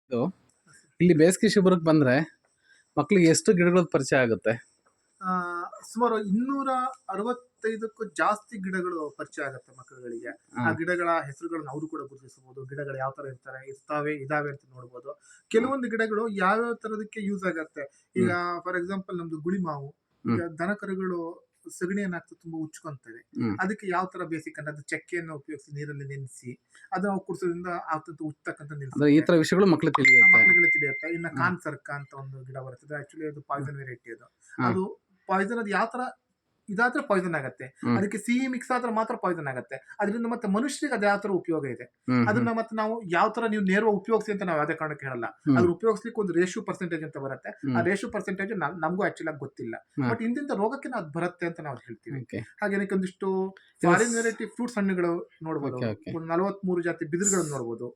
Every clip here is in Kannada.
ಇದು ಇಲ್ಲಿ ಬೇಸಿಗೆ ಶಿಬಿರಕ್ಕೆ ಬಂದ್ರೆ ಮಕ್ಕಳಿಗೆ ಎಷ್ಟು ಗಿಡಗಳ ಪರಿಚಯ ಆಗುತ್ತೆ? ಆ, ಸುಮಾರು 265ಕ್ಕೂ ಜಾಸ್ತಿ ಗಿಡಗಳು ಪರಿಚಯ ಆಗುತ್ತೆ ಮಕ್ಕಳುಗಳಿಗೆ. ಆ ಗಿಡಗಳ ಹೆಸರುಗಳನ್ನ ಅವರು ಕೂಡ ಗುರುತಿಸಬಹುದು. ಗಿಡಗಳು ಯಾವ ತರ ಇದಾವೆ ಅಂತ ನೋಡ್ಬೋದು. ಕೆಲವೊಂದು ಗಿಡಗಳು ಯಾವ್ಯಾವ ತರದಕ್ಕೆ ಯೂಸ್ ಆಗತ್ತೆ. ಈಗ ಫಾರ್ ಎಕ್ಸಾಂಪಲ್ ನಮ್ದು ಗುಳಿ ಮಾವು. ಈಗ ದನ ಕರುಗಳು ಸಗಣಿಯನ್ನ ಹಾಕಿ ತುಂಬಾ ಉಚ್ಕೊಂತವೆ. ಅದಕ್ಕೆ ಯಾವ ತರ ಬೇಸಿಕ್ ಅಂದ್ರೆ ಅದು ಚಕ್ಕೆಯನ್ನು ಉಪಯೋಗಿಸಿ ನೀರಲ್ಲಿ ನೆನೆಸಿ ಅದನ್ನ ಕುಡಿಸೋದ್ರಿಂದ ಆಗ್ತಂತ ಉಚ್ಚತಕ್ಕಂತ ಅಂದ್ರೆ ಈ ತರ ವಿಷಯಗಳು ಮಕ್ಕಳು ತಿಳಿಯುತ್ತೆ. ಮಕ್ಕಳುಗಳಿಗೆ ತಿಳಿಯುತ್ತೆ. ಇನ್ನ ಕಾನ್ಸರ್ಕ ಅಂತ ಒಂದು ಗಿಡ ಬರ್ತದೆ. ಆಕ್ಚುಲಿ ಅದು ಪಾಯ್ಸನ್ ವೆರೈಟಿ ಅದು ಪಾಯ್ಸನ್ ಅದು ಯಾವ ತರ ಇದಾದ್ರೆ ಪಾಯ್ಸನ್ ಆಗತ್ತೆ. ಅದಕ್ಕೆ ಸಿಹಿ ಮಿಕ್ಸ್ ಆದ್ರೆ ಮಾತ್ರ ಪಾಯ್ಸನ್ ಆಗತ್ತೆ. ಅದರಿಂದ ಮತ್ತೆ ಮನುಷ್ಯರಿಗೆ ಅದ್ ಯಾವ ತರ ಉಪಯೋಗ ಇದೆ. ಅದನ್ನ ಮತ್ತೆ ನಾವು ಯಾವ ತರ ನೀವು ನೇರವಾಗಿ ಉಪಯೋಗಿಸಿ ಅಂತ ನಾವು ಯಾವುದೇ ಕಾರಣಕ್ಕೆ ಹೇಳಲ್ಲ. ಅದ್ರ ಉಪಯೋಗಿಸ್ಲಿಕ್ಕೆ ಒಂದು ರೇಷಿಯೋ ಪರ್ಸೆಂಟೇಜ್ ಅಂತ ಬರುತ್ತೆ. ಆ ರೇಷಿಯೋ ಪರ್ಸೆಂಟೇಜ್ ನಮಗೂ ಆಕ್ಚುಲಿ ಗೊತ್ತಿಲ್ಲ. ಬಟ್ ಇಂತಿಂತ ರೋಗಕ್ಕೆ ಅದು ಬರುತ್ತೆ ಅಂತ ನಾವು ಹೇಳ್ತೀವಿ. ಹಾಗೇನೆ ಒಂದಿಷ್ಟು ಫಾರಿನ್ ವೆರೈಟಿ ಫ್ರೂಟ್ಸ್ ಹಣ್ಣುಗಳು ನೋಡಬಹುದು. ಒಂದು 43 ಜಾತಿ ಬಿದಿರುಗಳನ್ನು ನೋಡಬಹುದು.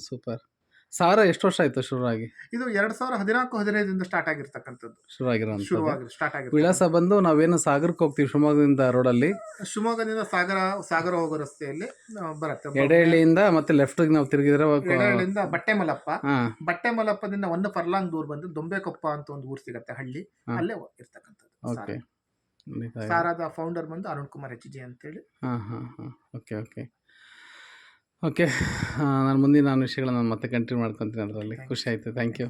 ಸೂಪರ್. ಸಾರ ಎಷ್ಟು ವರ್ಷ ಆಯ್ತು ಶುರುವಾಗಿ? ಇದು 2014-15 ಸ್ಟಾರ್ಟ್ ಆಗಿರ್ತಕ್ಕಂಥದ್ದು. ಸ್ಟಾರ್ಟ್ ಆಗಿ ವಿಳಾಸ ಬಂದು ನಾವೇನು ಸಾಗರಕ್ಕೆ ಹೋಗ್ತೀವಿ ಶಿವಮೊಗ್ಗದಿಂದ ರೋಡಲ್ಲಿ. ಶಿವಮೊಗ್ಗದಿಂದ ಸಾಗರ ಹೋಗೋ ರಸ್ತೆಯಲ್ಲಿ ಬರುತ್ತೆ. ಎಡೆಹಳ್ಳಿಯಿಂದ ಮತ್ತೆ ಲೆಫ್ಟ್ ನಾವು ತಿರುಗಿದ್ರೆ ಎಡೆಹಳ್ಳಿಯಿಂದ ಬಟ್ಟೆಮಲಪ್ಪದಿಂದ 1 ಫರ್ಲಾಂಗ್ ದೂರ ಬಂದು ದೊಂಬೆಕೊಪ್ಪ ಅಂತ ಒಂದು ಊರು ಸಿಗತ್ತೆ, ಹಳ್ಳಿ. ಅಲ್ಲೇ ಇರ್ತಕ್ಕಂಥದ್ದು. ಸಾರಾದ ಫೌಂಡರ್ ಬಂದು ಅರುಣ್ ಕುಮಾರ್ HG ಅಂತೇಳಿ. ಓಕೆ. ನಾನು ಮುಂದಿನ ವಿಷಯಗಳನ್ನ ಮತ್ತೆ ಕಂಟಿನ್ಯೂ ಮಾಡ್ಕೊತೀನಿ ಅದರಲ್ಲಿ. ಖುಷಿ ಆಯ್ತು. Thank you.